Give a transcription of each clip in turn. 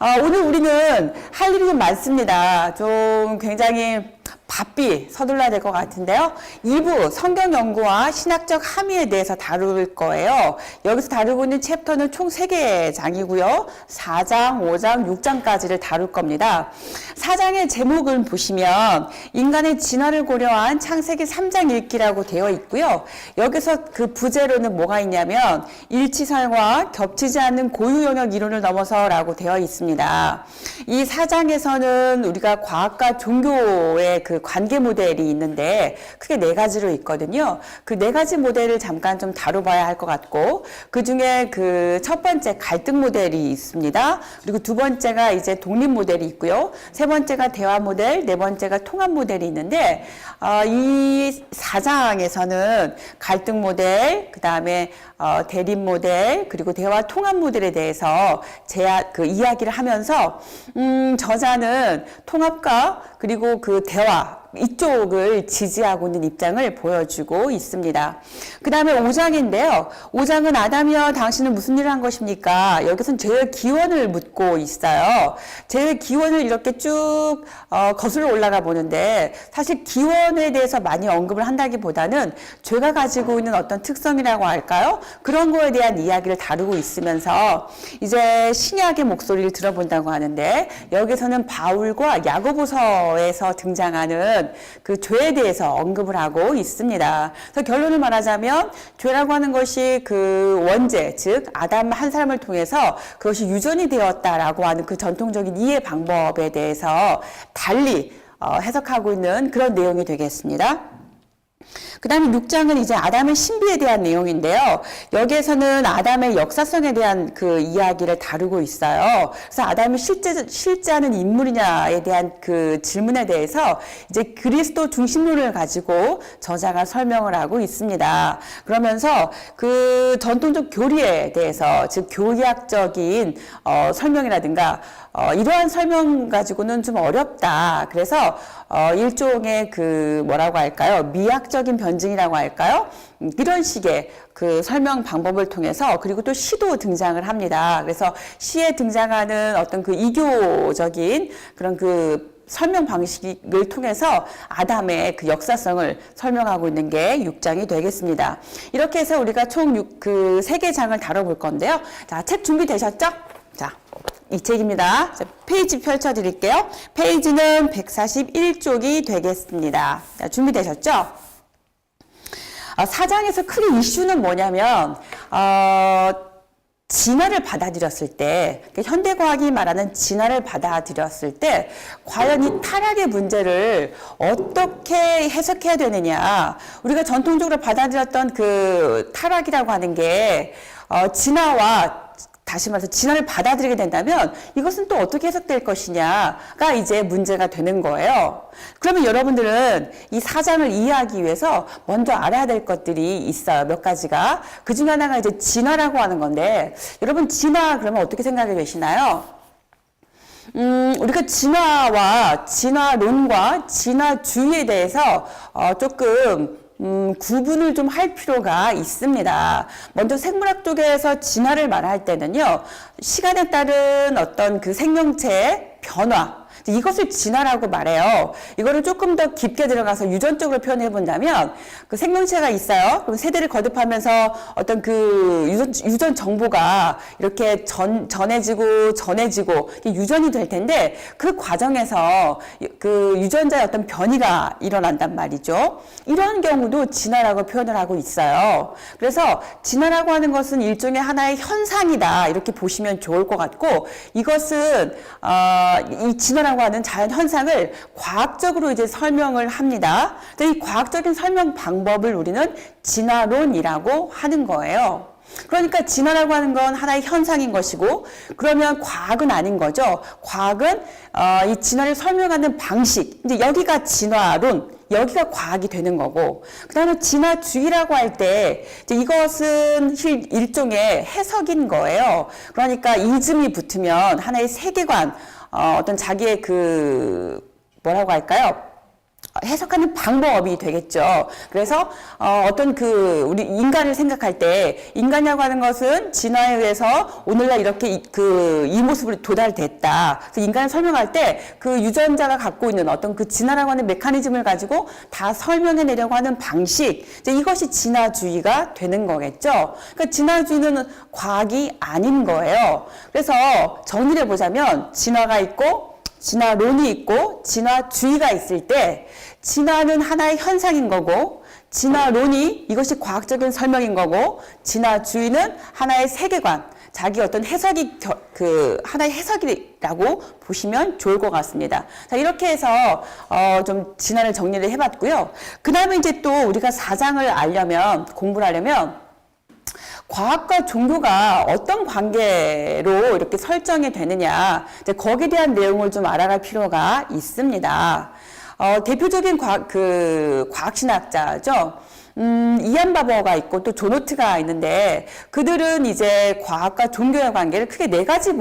오늘 우리는 할 일이 좀 많습니다. 좀 굉장히 바삐 서둘러야 될 것 같은데요. 2부 성경 연구와 신학적 함의에 대해서 다룰 거예요. 여기서 다루고 있는 챕터는 총 3개의 장이고요. 4장, 5장, 6장까지를 다룰 겁니다. 4장의 제목을 보시면 인간의 진화를 고려한 창세기 3장 읽기라고 되어 있고요. 여기서 그 부제로는 뭐가 있냐면 일치설과 겹치지 않는 고유 영역 이론을 넘어서라고 되어 있습니다. 이 4장에서는 우리가 과학과 종교의 그 관계 모델이 있는데 크게 4가지로 있거든요. 그 4가지 모델을 잠깐 좀 다뤄봐야 할 것 같고, 그 중에 그 첫 번째 갈등 모델이 있습니다. 그리고 두 번째가 이제 독립 모델이 있고요. 세 번째가 대화 모델, 네 번째가 통합 모델이 있는데, 이 4장에서는 갈등 모델, 그 다음에 대립 모델, 그리고 대화 통합 모델에 대해서 이야기를 하면서, 저자는 통합과 그리고 그 대화, 이쪽을 지지하고 있는 입장을 보여주고 있습니다. 그 다음에 5장인데요. 5장은 아담이여 당신은 무슨 일을 한 것입니까? 여기서는 죄의 기원을 묻고 있어요. 죄의 기원을 이렇게 쭉 거슬러 올라가 보는데, 사실 기원에 대해서 많이 언급을 한다기보다는 죄가 가지고 있는 어떤 특성이라고 할까요? 그런 거에 대한 이야기를 다루고 있으면서 이제 신약의 목소리를 들어본다고 하는데, 여기서는 바울과 야고보서에서 등장하는 그 죄에 대해서 언급을 하고 있습니다. 그래서 결론을 말하자면 죄라고 하는 것이 그 원죄, 즉 아담 한 사람을 통해서 그것이 유전이 되었다라고 하는 그 전통적인 이해 방법에 대해서 달리 해석하고 있는 그런 내용이 되겠습니다. 그 다음에 6장은 이제 아담의 신비에 대한 내용인데요. 여기에서는 아담의 역사성에 대한 그 이야기를 다루고 있어요. 그래서 아담이 실제하는 인물이냐에 대한 그 질문에 대해서 이제 그리스도 중심론을 가지고 저자가 설명을 하고 있습니다. 그러면서 그 전통적 교리에 대해서, 즉 교리학적인 설명이라든가 이러한 설명 가지고는 좀 어렵다. 그래서 일종의 그 뭐라고 할까요? 미학적인 변증이라고 할까요? 이런 식의 그 설명 방법을 통해서, 그리고 또 시도 등장을 합니다. 그래서 시에 등장하는 어떤 그 이교적인 그런 그 설명 방식을 통해서 아담의 그 역사성을 설명하고 있는 게 6장이 되겠습니다. 이렇게 해서 우리가 총 3개 장을 다뤄볼 건데요. 자, 책 준비되셨죠? 자, 이 책입니다. 자, 페이지 펼쳐드릴게요. 페이지는 141쪽이 되겠습니다. 자, 준비되셨죠? 4장에서 크게 이슈는 뭐냐면, 진화를 받아들였을 때, 현대과학이 말하는 진화를 받아들였을 때, 과연 이 타락의 문제를 어떻게 해석해야 되느냐. 우리가 전통적으로 받아들였던 그 타락이라고 하는 게, 진화와 다시 말해서 진화를 받아들이게 된다면 이것은 또 어떻게 해석될 것이냐가 이제 문제가 되는 거예요. 그러면 여러분들은 이 4장을 이해하기 위해서 먼저 알아야 될 것들이 있어요. 몇 가지가. 그 중에 하나가 이제 진화라고 하는 건데, 여러분 진화 그러면 어떻게 생각이 되시나요? 우리가 진화와 진화론과 진화주의에 대해서 조금 구분을 좀 할 필요가 있습니다. 먼저 생물학 쪽에서 진화를 말할 때는요, 시간에 따른 어떤 그 생명체의 변화, 이것을 진화라고 말해요. 이거를 조금 더 깊게 들어가서 유전적으로 표현해 본다면, 그 생명체가 있어요. 그럼 세대를 거듭하면서 어떤 그 유전 정보가 이렇게 전해지고 유전이 될 텐데, 그 과정에서 그 유전자의 어떤 변이가 일어난단 말이죠. 이런 경우도 진화라고 표현을 하고 있어요. 그래서 진화라고 하는 것은 일종의 하나의 현상이다, 이렇게 보시면 좋을 것 같고, 이것은 이 진화라고 하는 자연 현상을 과학적으로 이제 설명을 합니다. 이 과학적인 설명 방법을 우리는 진화론이라고 하는 거예요. 그러니까 진화라고 하는 건 하나의 현상인 것이고, 그러면 과학은 아닌 거죠. 과학은 이 진화를 설명하는 방식, 이제 여기가 진화론, 여기가 과학이 되는 거고, 그 다음에 진화주의라고 할 때 이것은 일종의 해석인 거예요. 그러니까 이즘이 붙으면 하나의 세계관, 어떤 자기의 그 뭐라고 할까요? 해석하는 방법이 되겠죠. 그래서 어떤 우리 인간을 생각할 때 인간이라고 하는 것은 진화에 의해서 오늘날 이렇게 이 모습으로 도달됐다. 그래서 인간을 설명할 때 그 유전자가 갖고 있는 어떤 그 진화라고 하는 메커니즘을 가지고 다 설명해내려고 하는 방식, 이제 이것이 진화주의가 되는 거겠죠. 그러니까 진화주의는 과학이 아닌 거예요. 그래서 정리를 해보자면 진화가 있고 진화론이 있고 진화주의가 있을 때 진화는 하나의 현상인 거고 진화론이 이것이 과학적인 설명인 거고 진화주의는 하나의 세계관, 자기 어떤 해석이 하나의 해석이라고 보시면 좋을 것 같습니다. 자, 이렇게 해서 좀 진화를 정리를 해봤고요. 그 다음에 이제 또 우리가 사상을 알려면, 공부를 하려면 과학과 종교가 어떤 관계로 이렇게 설정이 되느냐, 이제 거기에 대한 내용을 좀 알아갈 필요가 있습니다. 대표적인 과학신학자죠. 이안 바버가 있고 또 존 호트가 있는데 그들은 이제 과학과 종교의 관계를 크게 네 가지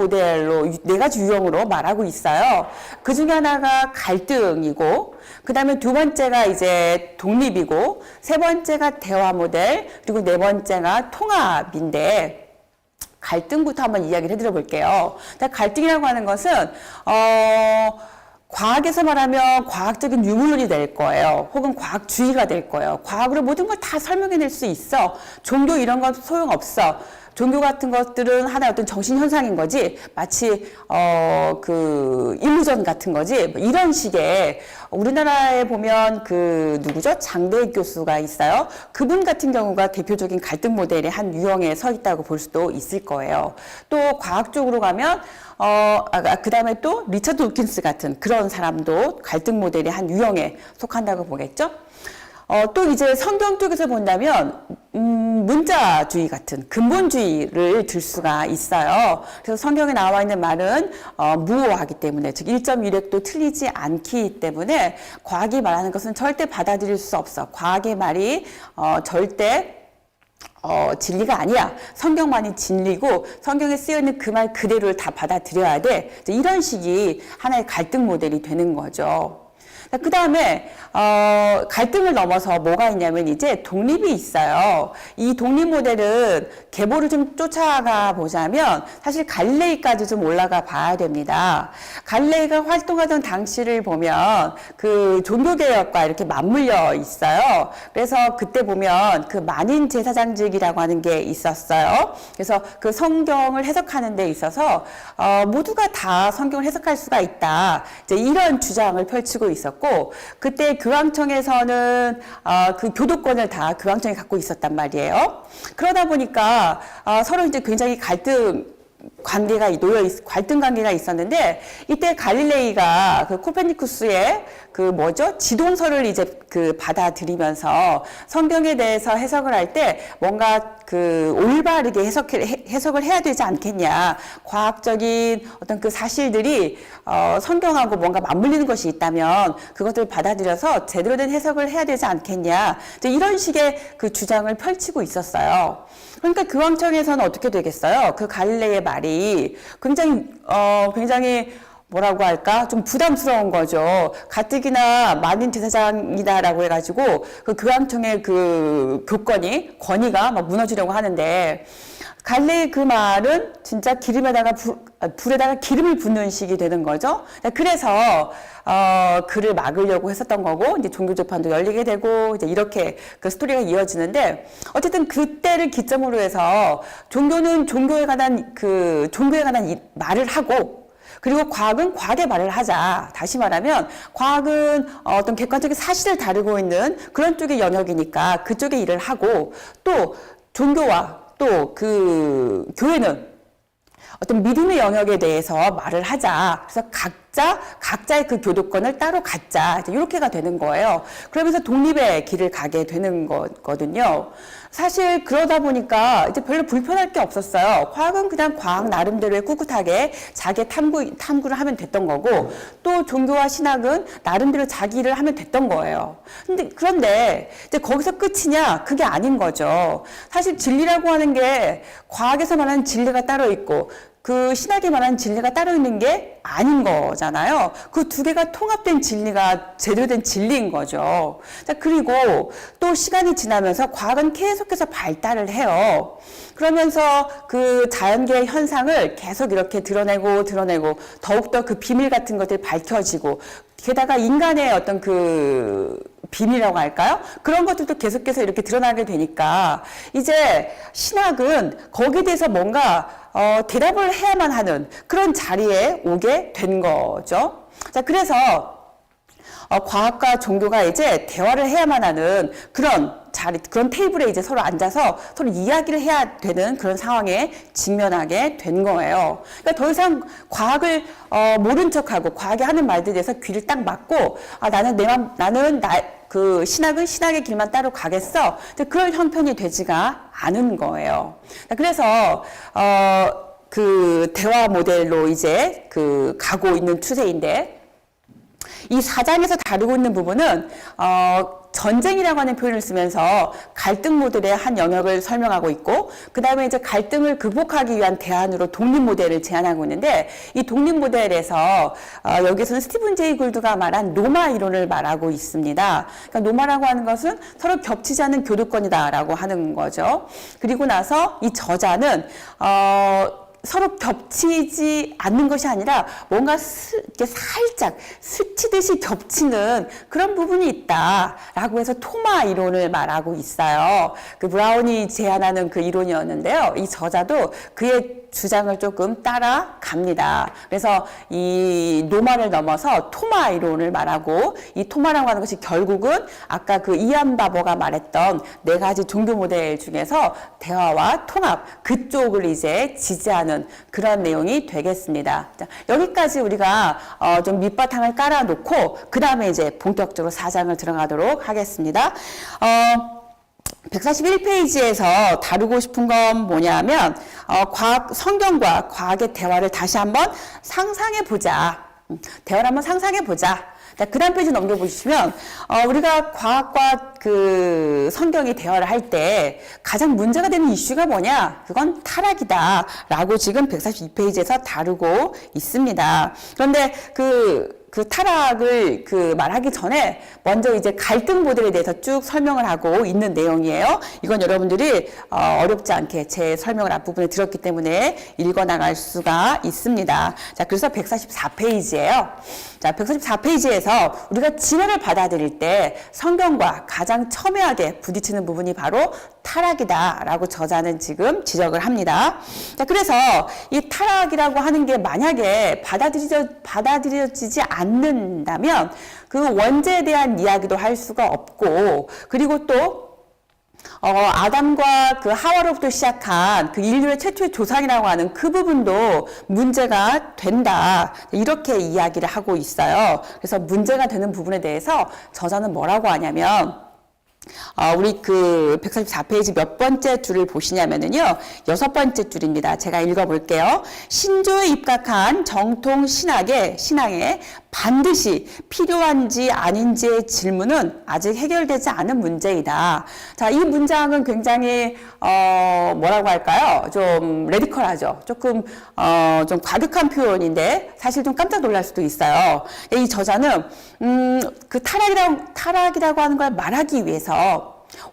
유형으로 말하고 있어요. 그 중에 하나가 갈등이고, 그 다음에 두 번째가 이제 독립이고, 세 번째가 대화 모델, 그리고 네 번째가 통합인데, 갈등부터 한번 이야기를 해드려 볼게요. 갈등이라고 하는 것은, 과학에서 말하면 과학적인 유물론이 될 거예요. 혹은 과학주의가 될 거예요. 과학으로 모든 걸 다 설명해낼 수 있어. 종교 이런 건 소용없어. 종교 같은 것들은 하나의 어떤 정신현상인 거지, 마치, 일루전 같은 거지, 뭐 이런 식의, 우리나라에 보면 누구죠? 장대익 교수가 있어요. 그분 같은 경우가 대표적인 갈등 모델의 한 유형에 서 있다고 볼 수도 있을 거예요. 또 과학적으로 가면, 그 다음에 또 리처드 도킨스 같은 그런 사람도 갈등 모델의 한 유형에 속한다고 보겠죠? 또 이제 성경 쪽에서 본다면, 문자주의 같은 근본주의를 들 수가 있어요. 그래서 성경에 나와 있는 말은, 무오하기 때문에, 즉 1.1획도 틀리지 않기 때문에 과학이 말하는 것은 절대 받아들일 수 없어. 과학의 말이, 절대 진리가 아니야. 성경만이 진리고 성경에 쓰여있는 그 말 그대로를 다 받아들여야 돼. 이런 식이 하나의 갈등 모델이 되는 거죠. 그 다음에 갈등을 넘어서 뭐가 있냐면 이제 독립이 있어요. 이 독립 모델은 계보를 좀 쫓아가 보자면 사실 갈릴레이까지 좀 올라가 봐야 됩니다. 갈릴레이가 활동하던 당시를 보면 그 종교개혁과 이렇게 맞물려 있어요. 그래서 그때 보면 그 만인 제사장직이라고 하는 게 있었어요. 그래서 그 성경을 해석하는 데 있어서 모두가 다 성경을 해석할 수가 있다, 이제 이런 주장을 펼치고 있었고, 그때 교황청에서는 그 교도권을 다 교황청이 갖고 있었단 말이에요. 그러다 보니까 서로 이제 굉장히 갈등 관계가 있었는데, 이때 갈릴레이가 그 코페르니쿠스의 지동설을 이제 받아들이면서 성경에 대해서 해석을 할 때 뭔가 올바르게 해석을 해야 되지 않겠냐. 과학적인 어떤 그 사실들이 성경하고 뭔가 맞물리는 것이 있다면 그것들을 받아들여서 제대로 된 해석을 해야 되지 않겠냐. 이런 식의 그 주장을 펼치고 있었어요. 그러니까 교황청에서는 어떻게 되겠어요? 그 갈릴레이의 말이 굉장히 뭐라고 할까? 좀 부담스러운 거죠. 가뜩이나 만인 제사장이다라고 해가지고 그 교황청의 그 권위가 막 무너지려고 하는데, 갈릴레이 그 말은 진짜 불에다가 기름을 붓는 식이 되는 거죠. 그래서 그를 막으려고 했었던 거고, 이제 종교 재판도 열리게 되고, 이제 이렇게 그 스토리가 이어지는데, 어쨌든 그때를 기점으로 해서 종교에 관한 말을 하고, 그리고 과학은 과학의 말을 하자. 다시 말하면 과학은 어떤 객관적인 사실을 다루고 있는 그런 쪽의 영역이니까 그쪽에 일을 하고, 또 종교와 또 교회는 어떤 믿음의 영역에 대해서 말을 하자. 그래서 각자의 그 교도권을 따로 갖자. 이렇게가 되는 거예요. 그러면서 독립의 길을 가게 되는 거거든요. 사실 그러다 보니까 이제 별로 불편할 게 없었어요. 과학은 그냥 과학 나름대로의 꿋꿋하게 자기 탐구를 하면 됐던 거고, 또 종교와 신학은 나름대로 자기 일을 하면 됐던 거예요. 그런데 이제 거기서 끝이냐? 그게 아닌 거죠. 사실 진리라고 하는 게 과학에서 말하는 진리가 따로 있고, 그 신학에 말하는 진리가 따로 있는 게 아닌 거잖아요. 그 두 개가 통합된 진리가 제대로 된 진리인 거죠. 자, 그리고 또 시간이 지나면서 과학은 계속해서 발달을 해요. 그러면서 그 자연계의 현상을 계속 이렇게 드러내고 더욱더 그 비밀 같은 것들이 밝혀지고, 게다가 인간의 어떤 그 비밀이라고 할까요? 그런 것들도 계속해서 이렇게 드러나게 되니까 이제 신학은 거기에 대해서 뭔가 대답을 해야만 하는 그런 자리에 오게 된 거죠. 자, 그래서 과학과 종교가 이제 대화를 해야만 하는 그런 자리, 그런 테이블에 이제 서로 앉아서 서로 이야기를 해야 되는 그런 상황에 직면하게 된 거예요. 그러니까 더 이상 과학을 모른 척하고 과학이 하는 말들에 대해서 귀를 딱 막고, 아, 그 신학은 신학의 길만 따로 가겠어. 그런 형편이 되지가 않은 거예요. 그래서 그 대화 모델로 이제 그 가고 있는 추세인데, 이 4장에서 다루고 있는 부분은 전쟁이라고 하는 표현을 쓰면서 갈등 모델의 한 영역을 설명하고 있고, 그 다음에 이제 갈등을 극복하기 위한 대안으로 독립 모델을 제안하고 있는데, 이 독립 모델에서 여기서는 스티븐 제이 굴드가 말한 노마 이론을 말하고 있습니다. 그러니까 노마라고 하는 것은 서로 겹치지 않는 교도권이다라고 하는 거죠. 그리고 나서 이 저자는 서로 겹치지 않는 것이 아니라 뭔가 이렇게 살짝 스치듯이 겹치는 그런 부분이 있다라고 해서 토마 이론을 말하고 있어요. 그 브라운이 제안하는 그 이론이었는데요. 이 저자도 그의 주장을 조금 따라갑니다. 그래서 이 노마를 넘어서 토마 이론을 말하고, 이 토마라고 하는 것이 결국은 아까 그 이안 바버가 말했던 네 가지 종교 모델 중에서 대화와 통합, 그쪽을 이제 지지하는 그런 내용이 되겠습니다. 자, 여기까지 우리가 좀 밑바탕을 깔아놓고 그 다음에 이제 본격적으로 4장을 들어가도록 하겠습니다. 141페이지에서 다루고 싶은 건 뭐냐면, 성경과 과학의 대화를 다시 한번 상상해 보자. 대화를 한번 상상해 보자. 그 다음 페이지 넘겨보시면, 우리가 과학과 그 성경이 대화를 할 때 가장 문제가 되는 이슈가 뭐냐? 그건 타락이다. 라고 지금 142페이지에서 다루고 있습니다. 그런데 그 타락을 말하기 전에 먼저 이제 갈등 모델에 대해서 쭉 설명을 하고 있는 내용이에요. 이건 여러분들이 어렵지 않게 제 설명을 앞부분에 들었기 때문에 읽어 나갈 수가 있습니다. 자, 그래서 144페이지예요. 자, 144페이지에서 우리가 진화를 받아들일 때 성경과 가장 첨예하게 부딪히는 부분이 바로 타락이다라고 저자는 지금 지적을 합니다. 자, 그래서 이 타락이라고 하는 게 만약에 받아들여지지 않는다면 그 원죄에 대한 이야기도 할 수가 없고, 그리고 또 아담과 그 하와로부터 시작한 그 인류의 최초의 조상이라고 하는 그 부분도 문제가 된다. 이렇게 이야기를 하고 있어요. 그래서 문제가 되는 부분에 대해서 저자는 뭐라고 하냐면, 우리 그 144페이지 몇 번째 줄을 보시냐면은요, 6번째 줄입니다. 제가 읽어볼게요. 신조에 입각한 정통 신앙에 반드시 필요한지 아닌지의 질문은 아직 해결되지 않은 문제이다. 자, 이 문장은 굉장히 뭐라고 할까요? 좀 레디컬하죠. 조금 좀 과격한 표현인데 사실 좀 깜짝 놀랄 수도 있어요. 이 저자는 그 타락이라고 하는 걸 말하기 위해서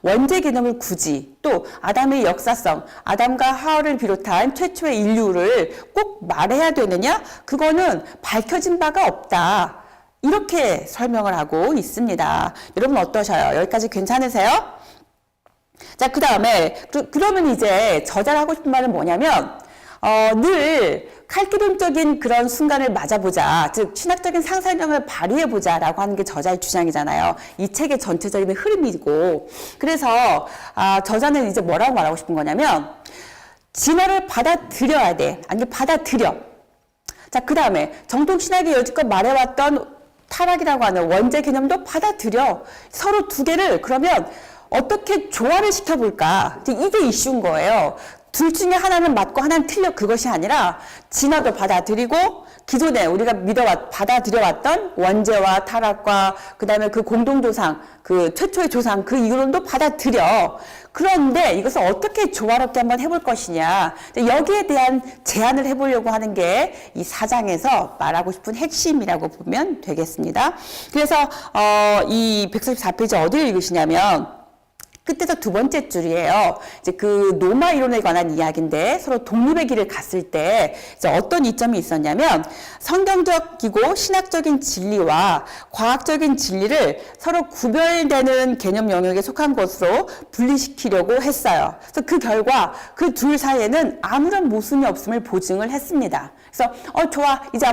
원죄 개념을 굳이, 또 아담의 역사성, 아담과 하와를 비롯한 최초의 인류를 꼭 말해야 되느냐? 그거는 밝혀진 바가 없다. 이렇게 설명을 하고 있습니다. 여러분 어떠셔요? 여기까지 괜찮으세요? 자, 그 다음에 그러면 이제 저자가 하고 싶은 말은 뭐냐면, 늘 칼기름적인 그런 순간을 맞아보자, 즉 신학적인 상상력을 발휘해보자 라고 하는 게 저자의 주장이잖아요. 이 책의 전체적인 흐름이고, 그래서 저자는 이제 뭐라고 말하고 싶은 거냐면, 진화를 받아들여야 돼. 아니, 받아들여. 자, 그 다음에 정통 신학이 여지껏 말해왔던 타락이라고 하는 원죄 개념도 받아들여. 서로 두 개를 그러면 어떻게 조화를 시켜볼까? 이게 이슈인 거예요. 둘 중에 하나는 맞고 하나는 틀려 그것이 아니라 진화도 받아들이고 기존에 우리가 받아들여왔던 원죄와 타락과 그 다음에 그 공동조상, 그 최초의 조상 그 이론도 받아들여. 그런데 이것을 어떻게 조화롭게 한번 해볼 것이냐. 여기에 대한 제안을 해보려고 하는 게 이 4장에서 말하고 싶은 핵심이라고 보면 되겠습니다. 그래서 이 144페이지 어디를 읽으시냐면 끝에서 두 번째 줄이에요. 이제 그 노마 이론에 관한 이야기인데 서로 독립의 길을 갔을 때 이제 어떤 이점이 있었냐면 성경적이고 신학적인 진리와 과학적인 진리를 서로 구별되는 개념 영역에 속한 것으로 분리시키려고 했어요. 그래서 그 결과 그 둘 사이에는 아무런 모순이 없음을 보증을 했습니다. 그래서 좋아 이제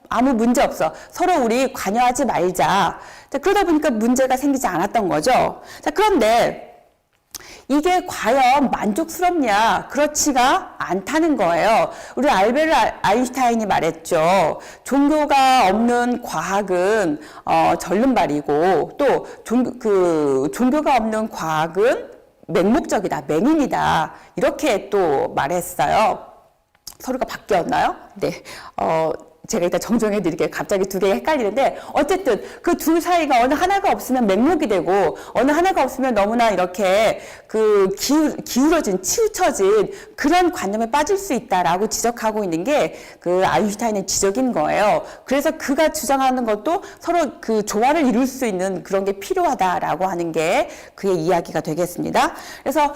아무 문제 없어. 서로 우리 관여하지 말자. 자, 그러다 보니까 문제가 생기지 않았던 거죠. 자, 그런데 이게 과연 만족스럽냐? 그렇지가 않다는 거예요. 우리 알베르 아인슈타인이 말했죠. 종교가 없는 과학은 절름발이고 또 종교가 없는 과학은 맹목적이다, 맹인이다. 이렇게 또 말했어요. 서로가 바뀌었나요? 네. 제가 일단 정정해 드릴게요. 갑자기 두 개가 헷갈리는데 어쨌든 그 둘 사이가 어느 하나가 없으면 맹목이 되고 어느 하나가 없으면 너무나 이렇게 그 기울어진 치우쳐진 그런 관념에 빠질 수 있다라고 지적하고 있는 게 그 아인슈타인의 지적인 거예요. 그래서 그가 주장하는 것도 서로 그 조화를 이룰 수 있는 그런 게 필요하다라고 하는 게 그의 이야기가 되겠습니다. 그래서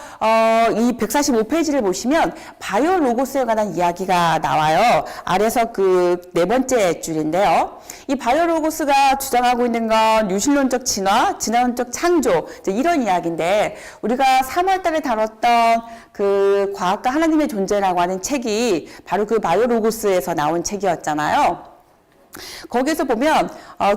이 145페이지를 보시면 바이오로고스에 관한 이야기가 나와요. 아래서 그 네 번째 줄인데요. 이 바이오로고스가 주장하고 있는 건 유실론적 진화, 진화론적 창조 이런 이야기인데 우리가 3월 달에 다뤘던 그 과학과 하나님의 존재라고 하는 책이 바로 그 바이오로고스에서 나온 책이었잖아요. 거기에서 보면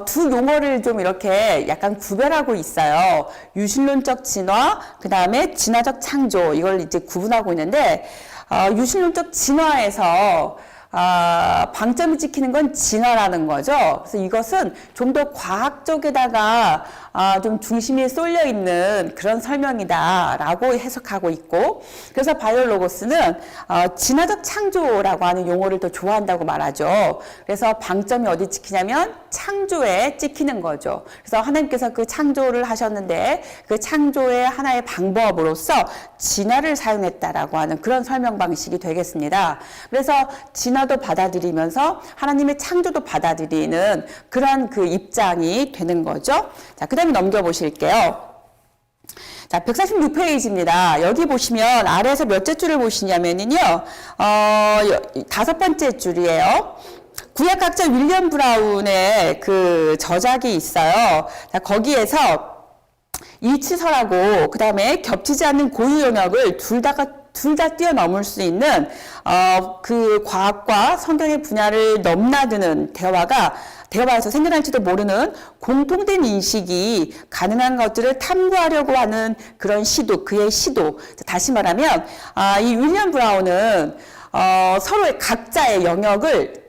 두 용어를 좀 이렇게 약간 구별하고 있어요. 유실론적 진화, 그 다음에 진화적 창조 이걸 이제 구분하고 있는데 유실론적 진화에서 방점을 찍히는 건 진화라는 거죠. 그래서 이것은 좀 더 과학 쪽에다가 좀 중심이 쏠려 있는 그런 설명이다라고 해석하고 있고, 그래서 바이오로고스는 진화적 창조라고 하는 용어를 더 좋아한다고 말하죠. 그래서 방점이 어디 찍히냐면 창조에 찍히는 거죠. 그래서 하나님께서 그 창조를 하셨는데 그 창조의 하나의 방법으로서 진화를 사용했다라고 하는 그런 설명 방식이 되겠습니다. 그래서 진화도 받아들이면서 하나님의 창조도 받아들이는 그런 그 입장이 되는 거죠. 자, 그 다음에 넘겨보실게요. 자, 146페이지입니다. 여기 보시면 아래에서 몇째 줄을 보시냐면요. 다섯 번째 줄이에요. 구약학자 윌리엄 브라운의 그 저작이 있어요. 자, 거기에서 일치설하고 그 다음에 겹치지 않는 고유 영역을 둘 다 뛰어넘을 수 있는 그 과학과 성경의 분야를 넘나드는 대화에서 생겨날지도 모르는 공통된 인식이 가능한 것들을 탐구하려고 하는 그런 시도, 그의 시도. 다시 말하면 이 윌리엄 브라운은 서로의 각자의 영역을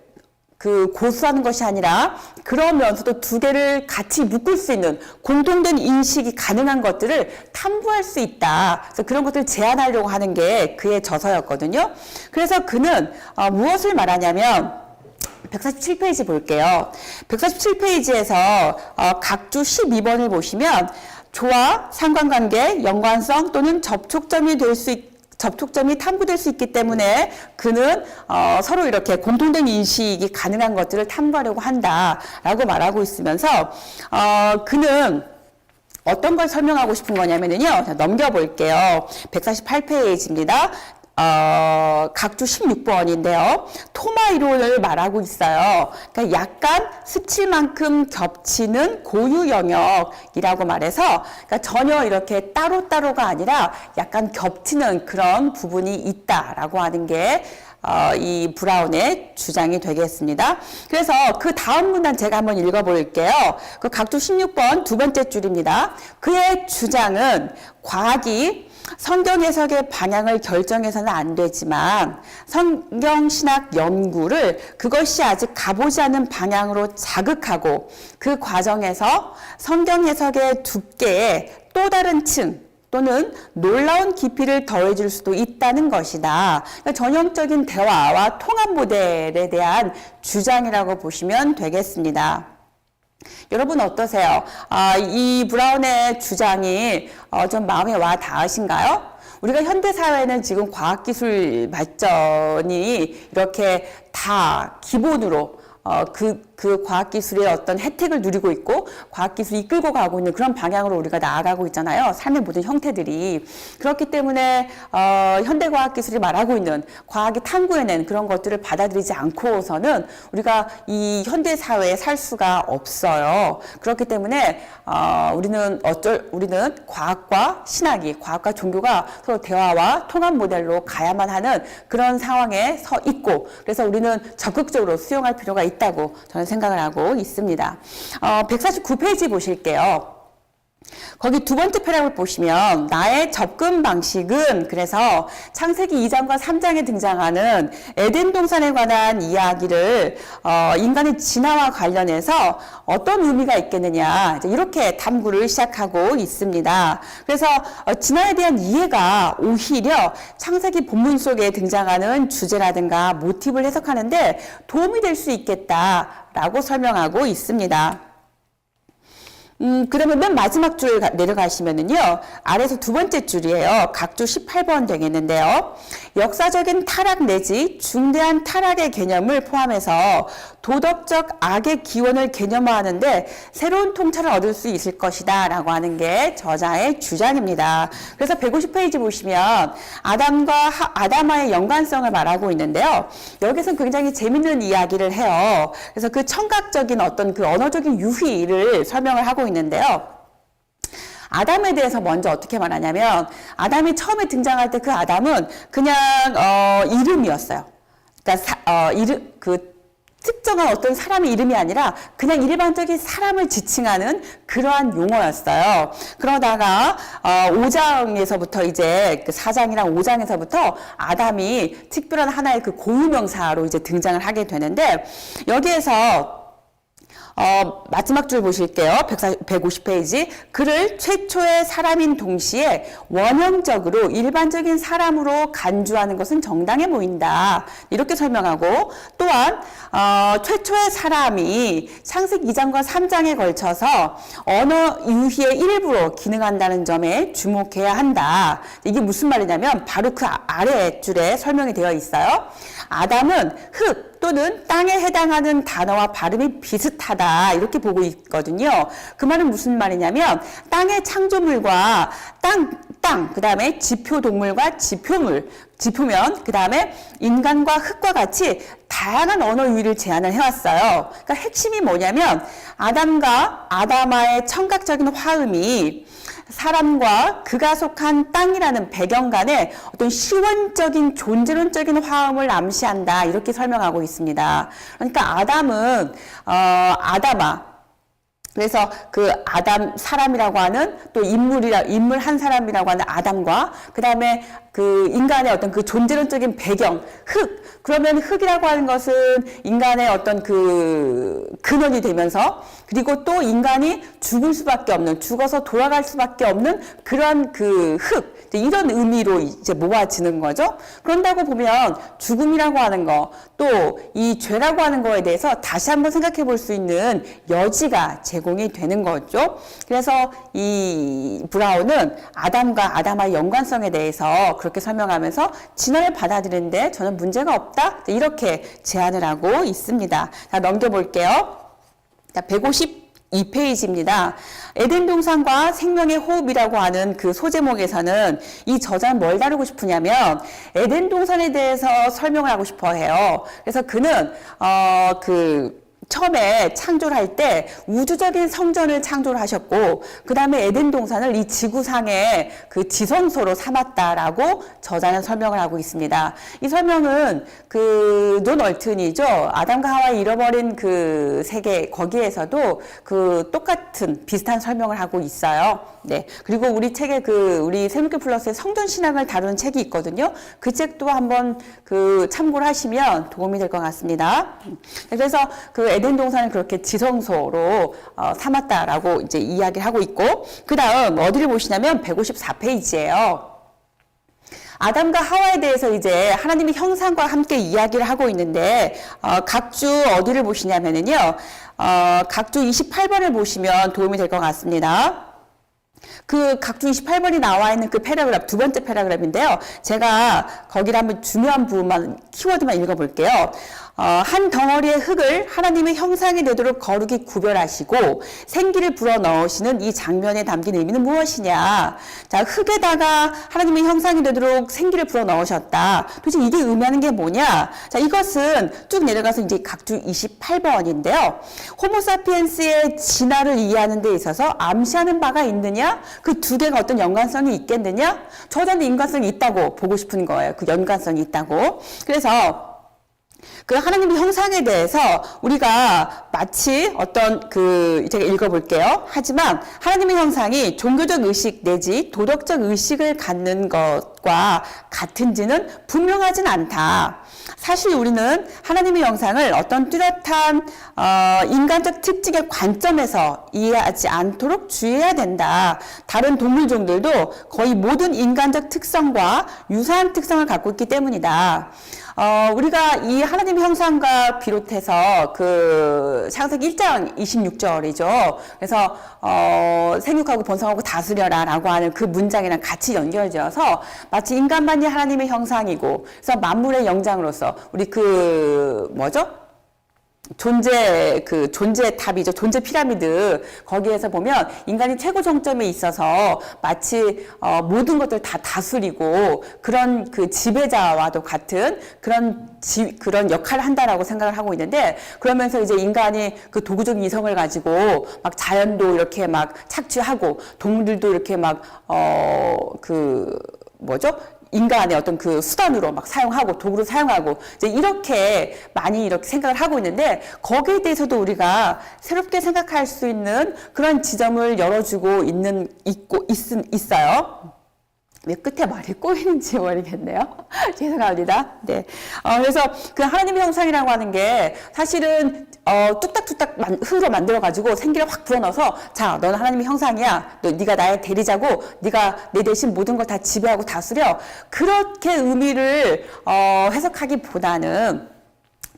그 고수하는 것이 아니라 그러면서도 두 개를 같이 묶을 수 있는 공통된 인식이 가능한 것들을 탐구할 수 있다. 그래서 그런 것들을 제안하려고 하는 게 그의 저서였거든요. 그래서 그는 무엇을 말하냐면 147페이지 볼게요. 147페이지에서 각주 12번을 보시면 조화, 상관관계, 연관성 또는 접촉점이 탐구될 수 있기 때문에 그는 서로 이렇게 공통된 인식이 가능한 것들을 탐구하려고 한다라고 말하고 있으면서 그는 어떤 걸 설명하고 싶은 거냐면요. 넘겨볼게요. 148페이지입니다. 각주 16번인데요. 토마 이론을 말하고 있어요. 그러니까 약간 스칠만큼 겹치는 고유 영역이라고 말해서 그러니까 전혀 이렇게 따로따로가 아니라 약간 겹치는 그런 부분이 있다라고 하는 게 이 브라운의 주장이 되겠습니다. 그래서 그 다음 문단 제가 한번 읽어볼게요. 그 각주 16번 두 번째 줄입니다. 그의 주장은 과학이 성경 해석의 방향을 결정해서는 안 되지만 성경 신학 연구를 그것이 아직 가보지 않은 방향으로 자극하고 그 과정에서 성경 해석의 두께의 또 다른 층, 또는 놀라운 깊이를 더해줄 수도 있다는 것이다. 그러니까 전형적인 대화와 통합 모델에 대한 주장이라고 보시면 되겠습니다. 여러분 어떠세요? 이 브라운의 주장이 좀 마음에 와 닿으신가요? 우리가 현대사회는 지금 과학기술 발전이 이렇게 다 기본으로 그 과학기술의 어떤 혜택을 누리고 있고 과학기술이 이끌고 가고 있는 그런 방향으로 우리가 나아가고 있잖아요. 삶의 모든 형태들이. 그렇기 때문에 현대과학기술이 말하고 있는 과학이 탐구해낸 그런 것들을 받아들이지 않고서는 우리가 이 현대사회에 살 수가 없어요. 그렇기 때문에 우리는 과학과 신학이, 과학과 종교가 서로 대화와 통합 모델로 가야만 하는 그런 상황에 서 있고, 그래서 우리는 적극적으로 수용할 필요가 있다고 저는 생각을 하고 있습니다. 149페이지 보실게요. 거기 두 번째 패러그래프 보시면 나의 접근 방식은, 그래서 창세기 2장과 3장에 등장하는 에덴 동산에 관한 이야기를 인간의 진화와 관련해서 어떤 의미가 있겠느냐, 이렇게 탐구를 시작하고 있습니다. 그래서 진화에 대한 이해가 오히려 창세기 본문 속에 등장하는 주제라든가 모티브를 해석하는데 도움이 될 수 있겠다라고 설명하고 있습니다. 그러면 맨 마지막 줄 내려가시면은요, 아래에서 두 번째 줄이에요. 각줄 18번 되겠는데요. 역사적인 타락 내지 중대한 타락의 개념을 포함해서 도덕적 악의 기원을 개념화하는데 새로운 통찰을 얻을 수 있을 것이다 라고 하는 게 저자의 주장입니다. 그래서 150페이지 보시면 아담과 아담아의 연관성을 말하고 있는데요. 여기서 굉장히 재밌는 이야기를 해요. 그래서 그 청각적인 어떤 그 언어적인 유희를 설명을 하고 있는데요. 아담에 대해서 먼저 어떻게 말하냐면, 아담이 처음에 등장할 때 그 아담은 그냥 이름이었어요. 그러니까 특정한 어떤 사람의 이름이 아니라 그냥 일반적인 사람을 지칭하는 그러한 용어였어요. 그러다가 5장에서부터 이제 4장이랑 5장에서부터 아담이 특별한 하나의 그 고유명사로 이제 등장을 하게 되는데, 여기에서 마지막 줄 보실게요. 150페이지. 그를 최초의 사람인 동시에 원형적으로 일반적인 사람으로 간주하는 것은 정당해 보인다. 이렇게 설명하고, 또한 최초의 사람이 창세기 2장과 3장에 걸쳐서 언어 유희의 일부로 기능한다는 점에 주목해야 한다. 이게 무슨 말이냐면 바로 그 아래 줄에 설명이 되어 있어요. 아담은 흙 또는 땅에 해당하는 단어와 발음이 비슷하다, 이렇게 보고 있거든요. 그 말은 무슨 말이냐면 땅의 창조물과 그 다음에 지표동물과 지표면, 그 다음에 인간과 흙과 같이 다양한 언어 유희를 제안을 해왔어요. 그러니까 핵심이 뭐냐면 아담과 아담아의 청각적인 화음이 사람과 그가 속한 땅이라는 배경 간의 어떤 시원적인 존재론적인 화음을 암시한다, 이렇게 설명하고 있습니다. 그러니까 아담은 아담아, 그래서 그 아담 사람이라고 하는 또 인물 한 사람이라고 하는 아담과 그 다음에 그 인간의 어떤 그 존재론적인 배경, 흙. 그러면 흙이라고 하는 것은 인간의 어떤 그 근원이 되면서, 그리고 또 인간이 죽을 수밖에 없는, 죽어서 돌아갈 수밖에 없는 그런 그 흙. 이런 의미로 이제 모아지는 거죠. 그런다고 보면 죽음이라고 하는 거, 또 이 죄라고 하는 거에 대해서 다시 한번 생각해 볼 수 있는 여지가 제공이 되는 거죠. 그래서 이 브라운은 아담과 아담아의 연관성에 대해서 그렇게 설명하면서 진화를 받아들이는데 저는 문제가 없다, 이렇게 제안을 하고 있습니다. 자, 넘겨볼게요. 자, 152페이지입니다. 에덴 동산과 생명의 호흡이라고 하는 그 소제목에서는 이 저자는 뭘 다루고 싶으냐면 에덴 동산에 대해서 설명을 하고 싶어 해요. 그래서 그는 처음에 창조를 할 때 우주적인 성전을 창조를 하셨고, 그 다음에 에덴 동산을 이 지구상의 그 지성소로 삼았다라고 저자는 설명을 하고 있습니다. 이 설명은 존 얼튼이죠. 아담과 하와이 잃어버린 그 세계, 거기에서도 그 똑같은 비슷한 설명을 하고 있어요. 네. 그리고 우리 책에 우리 세무교 플러스의 성전 신학을 다루는 책이 있거든요. 그 책도 한번 참고를 하시면 도움이 될 것 같습니다. 그래서 그 에덴 동산을 그렇게 지성소로 삼았다라고 이제 이야기를 하고 있고, 그 다음 어디를 보시냐면 154페이지예요. 아담과 하와에 대해서 이제 하나님의 형상과 함께 이야기를 하고 있는데, 각주 어디를 보시냐면은요, 각주 28번을 보시면 도움이 될 것 같습니다. 그 각주 28번이 나와 있는 그 패러그래프, 두 번째 패러그래프인데요. 제가 거기를 한번 중요한 부분만, 키워드만 읽어볼게요. 한 덩어리의 흙을 하나님의 형상이 되도록 거룩히 구별하시고 생기를 불어넣으시는 이 장면에 담긴 의미는 무엇이냐. 자, 흙에다가 하나님의 형상이 되도록 생기를 불어넣으셨다. 도대체 이게 의미하는 게 뭐냐. 자, 이것은 쭉 내려가서 이제 각주 28번인데요. 호모사피엔스의 진화를 이해하는 데 있어서 암시하는 바가 있느냐? 그 두 개가 어떤 연관성이 있겠느냐? 저자는 인간성이 있다고 보고 싶은 거예요. 그 연관성이 있다고. 그래서 그 하나님의 형상에 대해서 우리가 마치 어떤 제가 읽어볼게요. 하지만 하나님의 형상이 종교적 의식 내지 도덕적 의식을 갖는 것과 같은지는 분명하진 않다. 사실 우리는 하나님의 형상을 어떤 뚜렷한 인간적 특징의 관점에서 이해하지 않도록 주의해야 된다. 다른 동물종들도 거의 모든 인간적 특성과 유사한 특성을 갖고 있기 때문이다. 우리가 이 하나님의 형상과 비롯해서 창세기 1장 26절이죠. 그래서 생육하고 번성하고 다스려라 라고 하는 그 문장이랑 같이 연결되어서 마치 인간만이 하나님의 형상이고, 그래서 만물의 영장으로서 우리 존재 탑이죠. 존재 피라미드. 거기에서 보면 인간이 최고 정점에 있어서 마치 모든 것들 다 다스리고 그런 그 지배자와도 같은 그런 역할을 한다라고 생각을 하고 있는데, 그러면서 이제 인간이 그 도구적인 이성을 가지고 막 자연도 이렇게 막 착취하고 동물들도 이렇게 막 인간의 어떤 그 수단으로 막 사용하고 도구를 사용하고 이제 이렇게 많이 이렇게 생각을 하고 있는데, 거기에 대해서도 우리가 새롭게 생각할 수 있는 그런 지점을 열어주고 있어요. 왜 끝에 말이 꼬이는지 모르겠네요. 죄송합니다. 네. 그래서 그 하나님의 형상이라고 하는 게 사실은 뚝딱뚝딱 흙으로 만들어가지고 생기를 확 불어넣어서, 자, 너는 하나님의 형상이야. 네가 나의 대리자고, 네가 내 대신 모든 걸 다 지배하고 다스려. 그렇게 의미를 해석하기보다는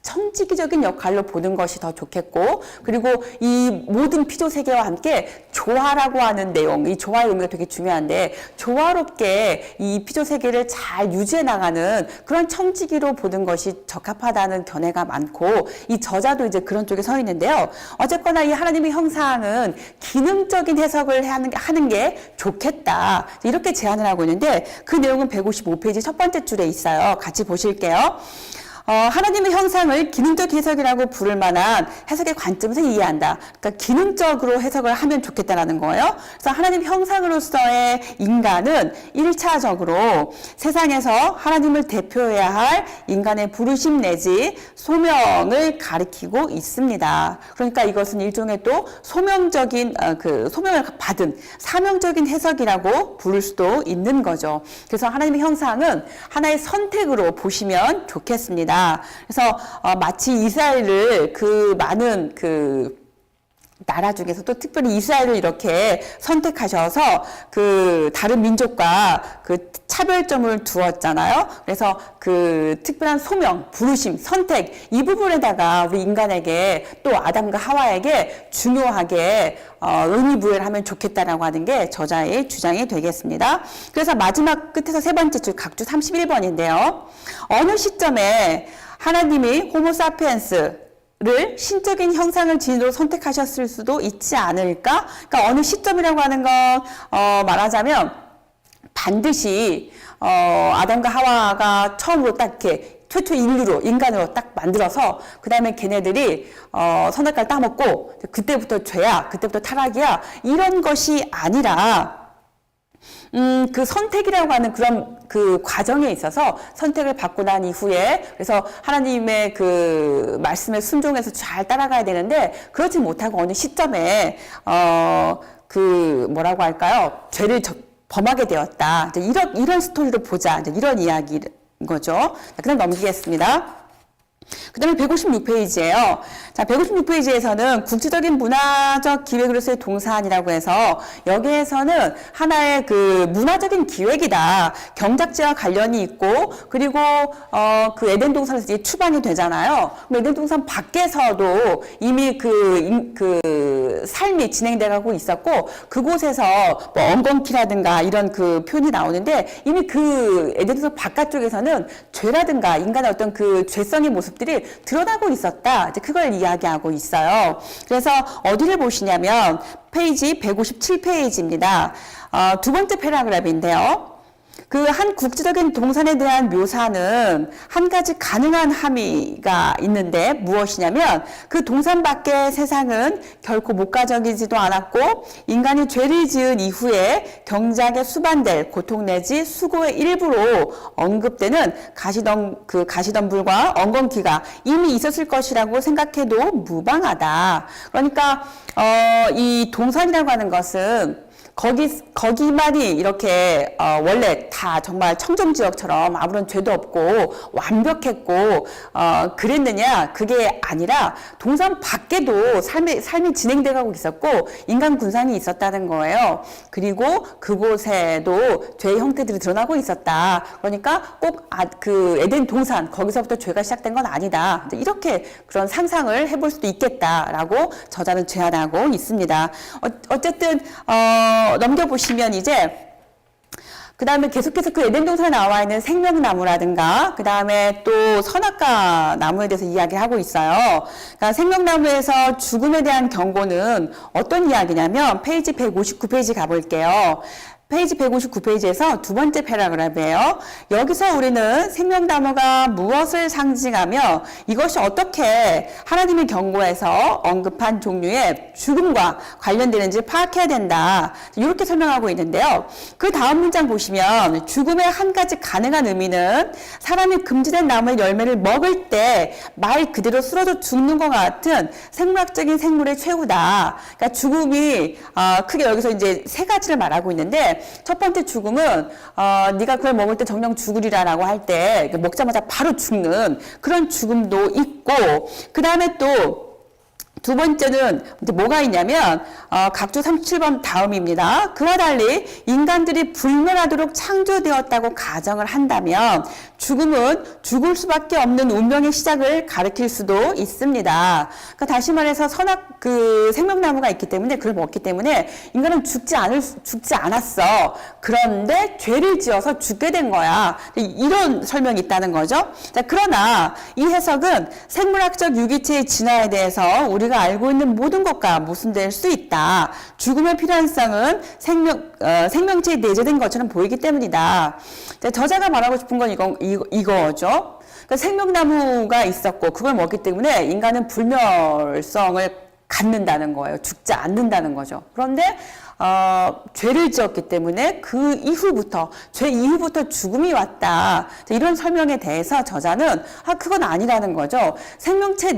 청지기적인 역할로 보는 것이 더 좋겠고, 그리고 이 모든 피조 세계와 함께 조화라고 하는 내용, 이 조화의 의미가 되게 중요한데, 조화롭게 이 피조 세계를 잘 유지해 나가는 그런 청지기로 보는 것이 적합하다는 견해가 많고, 이 저자도 이제 그런 쪽에 서 있는데요. 어쨌거나 이 하나님의 형상은 기능적인 해석을 하는 게 좋겠다, 이렇게 제안을 하고 있는데, 그 내용은 155페이지 첫 번째 줄에 있어요. 같이 보실게요. 하나님의 형상을 기능적 해석이라고 부를 만한 해석의 관점에서 이해한다. 그러니까 기능적으로 해석을 하면 좋겠다라는 거예요. 그래서 하나님 형상으로서의 인간은 1차적으로 세상에서 하나님을 대표해야 할 인간의 부르심 내지 소명을 가리키고 있습니다. 그러니까 이것은 일종의 또 소명적인 소명을 받은 사명적인 해석이라고 부를 수도 있는 거죠. 그래서 하나님의 형상은 하나의 선택으로 보시면 좋겠습니다. 그래서 마치 이스라엘을 그 많은 나라 중에서도 특별히 이스라엘을 이렇게 선택하셔서 그 다른 민족과 그 차별점을 두었잖아요. 그래서 그 특별한 소명, 부르심, 선택, 이 부분에다가 우리 인간에게 또 아담과 하와에게 중요하게 의미 부여를 하면 좋겠다라고 하는 게 저자의 주장이 되겠습니다. 그래서 마지막 끝에서 세 번째 줄 각주 31번인데요. 어느 시점에 하나님이 호모사피엔스 를 신적인 형상을 지니도록 선택하셨을 수도 있지 않을까? 그러니까 어느 시점이라고 하는 건 말하자면 반드시 아담과 하와가 처음으로 딱 이렇게 최초 인간으로 딱 만들어서 그 다음에 걔네들이 선악과를 따먹고 그때부터 죄야, 그때부터 타락이야, 이런 것이 아니라 그 선택이라고 하는 그런 그 과정에 있어서 선택을 받고 난 이후에, 그래서 하나님의 그 말씀에 순종해서 잘 따라가야 되는데, 그렇지 못하고 어느 시점에 뭐라고 할까요? 죄를 범하게 되었다. 이런 스토리로 보자. 이런 이야기인 거죠. 그럼 넘기겠습니다. 그 다음에 156페이지예요. 자, 156페이지에서는 국지적인 문화적 기획으로서의 동산이라고 해서 여기에서는 하나의 그 문화적인 기획이다. 경작지와 관련이 있고 그리고 그 에덴 동산에서 이제 추방이 되잖아요. 그럼 에덴 동산 밖에서도 이미 그 삶이 진행돼 가고 있었고 그곳에서 뭐 엉겅퀴라든가 이런 그 표현이 나오는데 이미 그 에덴 동산 바깥쪽에서는 죄라든가 인간의 어떤 그 죄성의 모습들이 드러나고 있었다. 이제 그걸 이야기하고 있어요. 그래서 어디를 보시냐면 페이지 157페이지입니다. 두 번째 패러그래프인데요. 그 한 국지적인 동산에 대한 묘사는 한 가지 가능한 함의가 있는데 무엇이냐면 그 동산 밖의 세상은 결코 목가적이지도 않았고 인간이 죄를 지은 이후에 경작에 수반될 고통 내지 수고의 일부로 언급되는 가시덤불과 엉겅퀴가 이미 있었을 것이라고 생각해도 무방하다. 그러니까 이 동산이라고 하는 것은 거기만이 이렇게 원래 다 정말 청정지역처럼 아무런 죄도 없고 완벽했고 그랬느냐 그게 아니라 동산 밖에도 삶이 진행돼가고 있었고 인간 군상이 있었다는 거예요. 그리고 그곳에도 죄의 형태들이 드러나고 있었다. 그러니까 꼭 그 에덴 동산 거기서부터 죄가 시작된 건 아니다. 이렇게 그런 상상을 해볼 수도 있겠다라고 저자는 제안하고 있습니다. 어쨌든 넘겨보시면 이제 그 다음에 계속해서 그 에덴 동산에 나와 있는 생명나무라든가 그 다음에 또 선악과 나무에 대해서 이야기하고 있어요. 그러니까 생명나무에서 죽음에 대한 경고는 어떤 이야기냐면 페이지 159페이지 가볼게요. 페이지 159페이지에서 두 번째 패러그래프예요. 여기서 우리는 생명나무가 무엇을 상징하며 이것이 어떻게 하나님의 경고에서 언급한 종류의 죽음과 관련되는지 파악해야 된다. 이렇게 설명하고 있는데요. 그 다음 문장 보시면 죽음의 한 가지 가능한 의미는 사람이 금지된 나무의 열매를 먹을 때 말 그대로 쓰러져 죽는 것 같은 생물학적인 생물의 최후다. 그러니까 죽음이 크게 여기서 이제 세 가지를 말하고 있는데 첫 번째 죽음은 네가 그걸 먹을 때 정령 죽으리라라고 할 때 먹자마자 바로 죽는 그런 죽음도 있고 그 다음에 또 두 번째는 이제 뭐가 있냐면 각주 37번 다음입니다. 그와 달리 인간들이 불멸하도록 창조되었다고 가정을 한다면 죽음은 죽을 수밖에 없는 운명의 시작을 가리킬 수도 있습니다. 그러니까 다시 말해서 그 생명나무가 있기 때문에 그걸 먹기 때문에 인간은 죽지 않았어. 그런데 죄를 지어서 죽게 된 거야. 이런 설명이 있다는 거죠. 자, 그러나 이 해석은 생물학적 유기체의 진화에 대해서 우리가 알고 있는 모든 것과 모순될 수 있다. 죽음의 필요성은 생명체에 내재된 것처럼 보이기 때문이다. 자, 저자가 말하고 싶은 건 이거죠. 그러니까 생명나무가 있었고 그걸 먹기 때문에 인간은 불멸성을 갖는다는 거예요. 죽지 않는다는 거죠. 그런데 죄를 지었기 때문에 죄 이후부터 죽음이 왔다. 이런 설명에 대해서 저자는 그건 아니라는 거죠. 생명체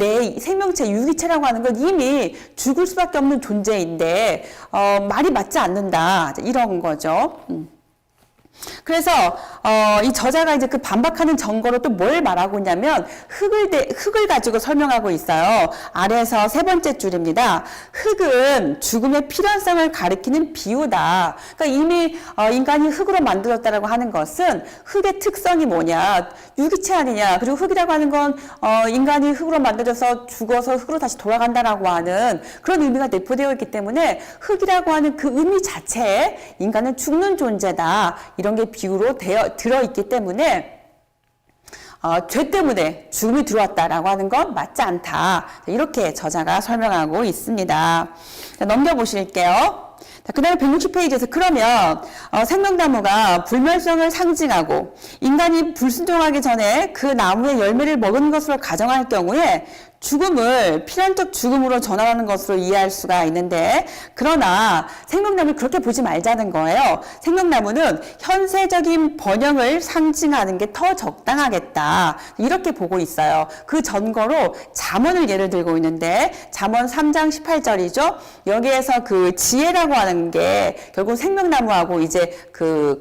유기체라고 하는 건 이미 죽을 수밖에 없는 존재인데 말이 맞지 않는다. 이런 거죠. 그래서 이 저자가 이제 그 반박하는 전거로 또 뭘 말하고 있냐면 흙을 가지고 설명하고 있어요. 아래에서 세 번째 줄입니다. 흙은 죽음의 필연성을 가리키는 비유다. 그러니까 이미 인간이 흙으로 만들어졌다라고 하는 것은 흙의 특성이 뭐냐? 유기체 아니냐? 그리고 흙이라고 하는 건 인간이 흙으로 만들어져서 죽어서 흙으로 다시 돌아간다라고 하는 그런 의미가 내포되어 있기 때문에 흙이라고 하는 그 의미 자체에 인간은 죽는 존재다. 이런 게 비유로 들어있기 때문에 죄 때문에 죽음이 들어왔다라고 하는 건 맞지 않다. 이렇게 저자가 설명하고 있습니다. 자, 넘겨보실게요. 그 다음에 160페이지에서 그러면 생명나무가 불멸성을 상징하고 인간이 불순종하기 전에 그 나무의 열매를 먹은 것으로 가정할 경우에 죽음을 필연적 죽음으로 전환하는 것으로 이해할 수가 있는데 그러나 생명나무를 그렇게 보지 말자는 거예요. 생명나무는 현세적인 번영을 상징하는 게 더 적당하겠다. 이렇게 보고 있어요. 그 전거로 잠언을 예를 들고 있는데 잠언 3장 18절이죠. 여기에서 그 지혜라고 하는 게 결국 생명나무하고 이제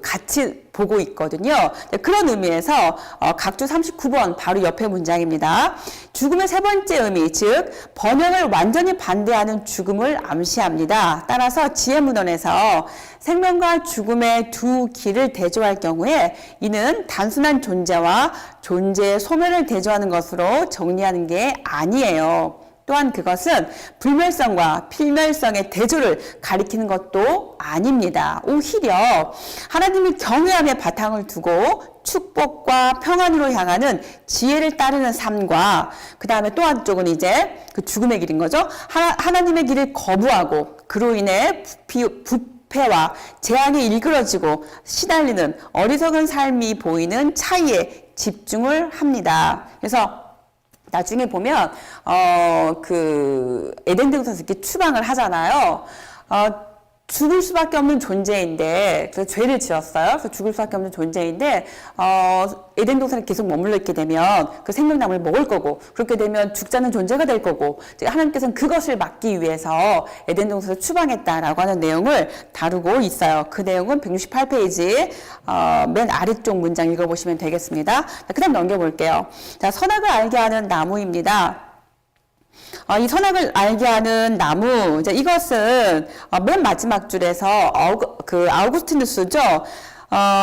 같이 보고 있거든요. 그런 의미에서 각주 39번 바로 옆에 문장입니다. 죽음의 세 번째 의미, 즉 번영을 완전히 반대하는 죽음을 암시합니다. 따라서 지혜문헌에서 생명과 죽음의 두 길을 대조할 경우에 이는 단순한 존재와 존재의 소멸을 대조하는 것으로 정리하는 게 아니에요. 또한 그것은 불멸성과 필멸성의 대조를 가리키는 것도 아닙니다. 오히려 하나님이 경외함의 바탕을 두고 축복과 평안으로 향하는 지혜를 따르는 삶과 그 다음에 또 한쪽은 이제 그 죽음의 길인 거죠. 하나님의 길을 거부하고 그로 인해 부패와 재앙에 일그러지고 시달리는 어리석은 삶이 보이는 차이에 집중을 합니다. 그래서 나중에 보면 그 에덴 동산에서 이렇게 추방을 하잖아요. 죽을 수밖에 없는 존재인데, 그래서 죄를 지었어요. 그래서 죽을 수밖에 없는 존재인데, 에덴 동산에 계속 머물러 있게 되면 그 생명나무를 먹을 거고, 그렇게 되면 죽지 않는 존재가 될 거고, 하나님께서는 그것을 막기 위해서 에덴 동산을 추방했다라고 하는 내용을 다루고 있어요. 그 내용은 168페이지, 맨 아래쪽 문장 읽어보시면 되겠습니다. 그 다음 넘겨볼게요. 자, 선악을 알게 하는 나무입니다. 이 선악을 알게 하는 나무, 이제 이것은 맨 마지막 줄에서 아우구스티누스죠.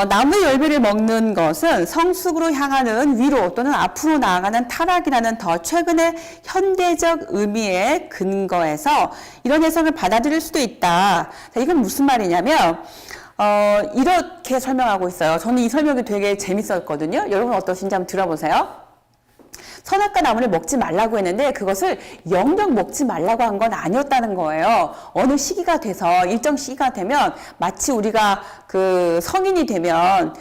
나무의 열매를 먹는 것은 성숙으로 향하는 위로 또는 앞으로 나아가는 타락이라는 더 최근의 현대적 의미의 근거에서 이런 해석을 받아들일 수도 있다. 자, 이건 무슨 말이냐면 이렇게 설명하고 있어요. 저는 이 설명이 되게 재밌었거든요. 여러분 어떠신지 한번 들어보세요. 선악과 나무를 먹지 말라고 했는데 그것을 영영 먹지 말라고 한 건 아니었다는 거예요. 어느 시기가 돼서 일정 시기가 되면 마치 우리가 그 성인이 되면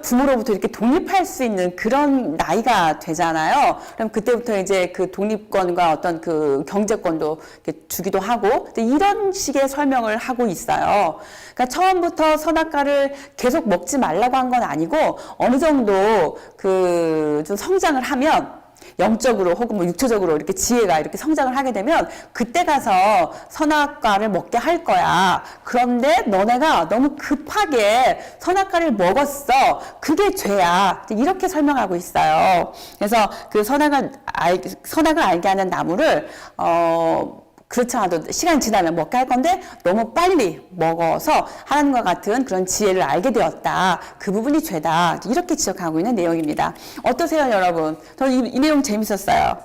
부모로부터 이렇게 독립할 수 있는 그런 나이가 되잖아요. 그럼 그때부터 이제 그 독립권과 어떤 그 경제권도 이렇게 주기도 하고, 이런 식의 설명을 하고 있어요. 그러니까 처음부터 선악과를 계속 먹지 말라고 한 건 아니고, 어느 정도 좀 성장을 하면, 영적으로 혹은 뭐 육체적으로 이렇게 지혜가 이렇게 성장을 하게 되면 그때 가서 선악과를 먹게 할 거야. 그런데 너네가 너무 급하게 선악과를 먹었어. 그게 죄야. 이렇게 설명하고 있어요. 그래서 그 선악을 알게 하는 나무를 그렇지 않아도 시간이 지나면 먹게 할 건데 너무 빨리 먹어서 하나님과 같은 그런 지혜를 알게 되었다. 그 부분이 죄다. 이렇게 지적하고 있는 내용입니다. 어떠세요, 여러분? 저는 이 내용 재밌었어요.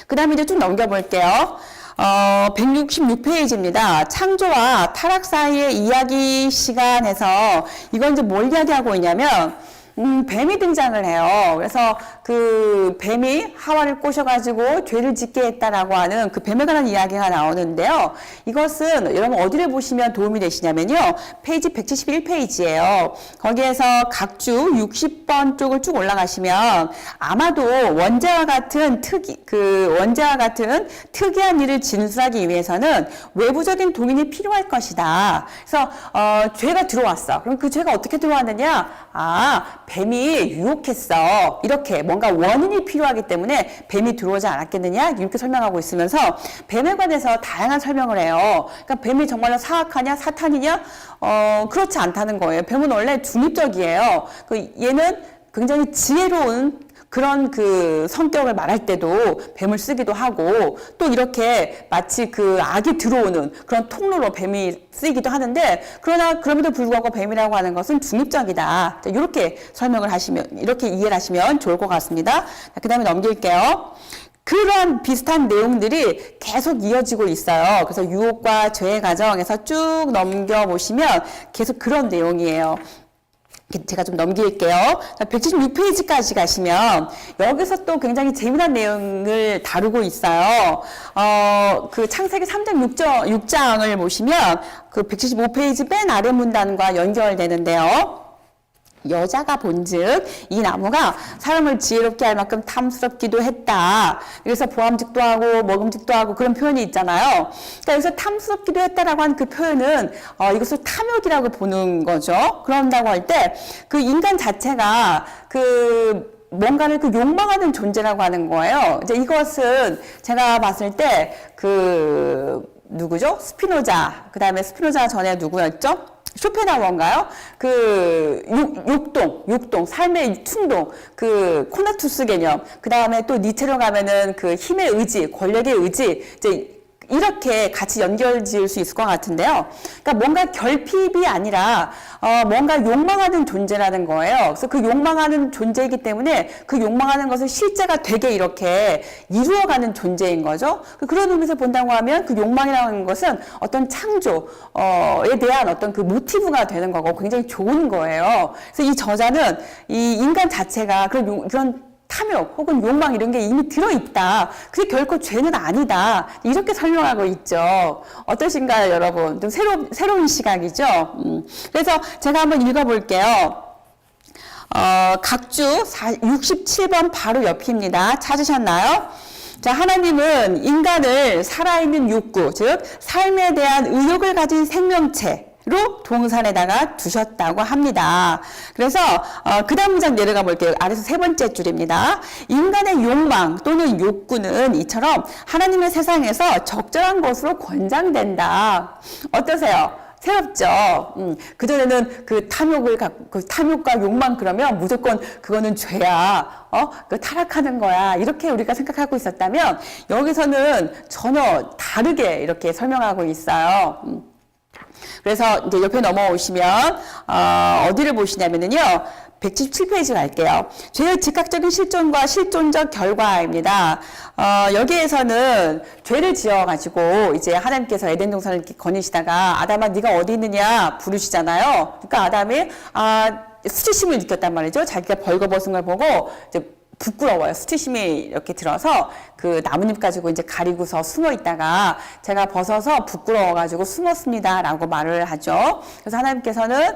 그 다음에 이제 쭉 넘겨볼게요. 166페이지입니다. 창조와 타락 사이의 이야기 시간에서 이건 이제 뭘 이야기하고 있냐면 뱀이 등장을 해요. 그래서 그 뱀이 하와를 꼬셔가지고 죄를 짓게 했다라고 하는 그 뱀에 관한 이야기가 나오는데요. 이것은 여러분 어디를 보시면 도움이 되시냐면요. 페이지 171페이지예요. 거기에서 각주 60번 쪽을 쭉 올라가시면 아마도 원죄와 같은 특이한 일을 진술하기 위해서는 외부적인 동인이 필요할 것이다. 그래서 죄가 들어왔어. 그럼 그 죄가 어떻게 들어왔느냐? 뱀이 유혹했어. 이렇게 뭔가 원인이 필요하기 때문에 뱀이 들어오지 않았겠느냐? 이렇게 설명하고 있으면서 뱀에 관해서 다양한 설명을 해요. 그러니까 뱀이 정말로 사악하냐? 사탄이냐? 그렇지 않다는 거예요. 뱀은 원래 중립적이에요. 얘는 굉장히 지혜로운 그런 그 성격을 말할 때도 뱀을 쓰기도 하고 또 이렇게 마치 그 악이 들어오는 그런 통로로 뱀이 쓰이기도 하는데 그럼에도 불구하고 뱀이라고 하는 것은 중립적이다. 이렇게 설명을 하시면 이렇게 이해를 하시면 좋을 것 같습니다. 그 다음에 넘길게요. 그런 비슷한 내용들이 계속 이어지고 있어요. 그래서 유혹과 죄의 과정에서 쭉 넘겨보시면 계속 그런 내용이에요. 제가 좀 넘길게요. 176페이지까지 가시면 여기서 또 굉장히 재미난 내용을 다루고 있어요. 그 창세기 3장 6장을 보시면 그 175페이지 맨 아래 문단과 연결되는데요. 여자가 본즉 이 나무가 사람을 지혜롭게 할 만큼 탐스럽기도 했다. 그래서 보암직도 하고 먹음직도 하고 그런 표현이 있잖아요. 그러니까 여기서 탐스럽기도 했다라고 한 그 표현은 이것을 탐욕이라고 보는 거죠. 그런다고 할 때 그 인간 자체가 그 뭔가를 그 욕망하는 존재라고 하는 거예요. 이제 이것은 제가 봤을 때 누구죠? 스피노자. 그 다음에 스피노자 전에 누구였죠? 쇼펜하우어인가요? 욕동, 삶의 충동, 코나투스 개념, 그 다음에 또 니체로 가면은 힘의 의지, 권력의 의지, 이제 이렇게 같이 연결 지을 수 있을 것 같은데요. 그러니까 뭔가 결핍이 아니라 뭔가 욕망하는 존재라는 거예요. 그래서 그 욕망하는 존재이기 때문에 그 욕망하는 것을 실제가 되게 이렇게 이루어가는 존재인 거죠. 그런 의미에서 본다고 하면 그 욕망이라는 것은 어떤 창조에 대한 어떤 그 모티브가 되는 거고 굉장히 좋은 거예요. 그래서 이 저자는 이 인간 자체가 그런 탐욕 혹은 욕망 이런 게 이미 들어있다. 그게 결코 죄는 아니다. 이렇게 설명하고 있죠. 어떠신가요, 여러분? 좀 새로운 시각이죠? 그래서 제가 한번 읽어볼게요. 각주 67번 바로 옆입니다. 찾으셨나요? 자, 하나님은 인간을 살아있는 욕구, 즉 삶에 대한 의욕을 가진 생명체 로 동산에다가 두셨다고 합니다. 그래서 그 다음 문장 내려가 볼게요. 아래서 세 번째 줄입니다. 인간의 욕망 또는 욕구는 이처럼 하나님의 세상에서 적절한 것으로 권장된다. 어떠세요? 새롭죠? 그전에는 탐욕과 욕망 그러면 무조건 그거는 죄야. 타락하는 거야. 이렇게 우리가 생각하고 있었다면 여기서는 전혀 다르게 이렇게 설명하고 있어요. 그래서 이제 옆에 넘어오시면 어디를 보시냐면은요. 177페이지 갈게요. 죄의 즉각적인 실존과 실존적 결과입니다. 여기에서는 죄를 지어가지고 이제 하나님께서 에덴 동산을 이렇게 거니시다가 아담아 네가 어디 있느냐 부르시잖아요. 그러니까 아담이 수치심을 느꼈단 말이죠. 자기가 벌거벗은 걸 보고 이제 부끄러워요. 수치심이 이렇게 들어서 그 나뭇잎 가지고 이제 가리고서 숨어 있다가 제가 벗어서 부끄러워가지고 숨었습니다. 라고 말을 하죠. 그래서 하나님께서는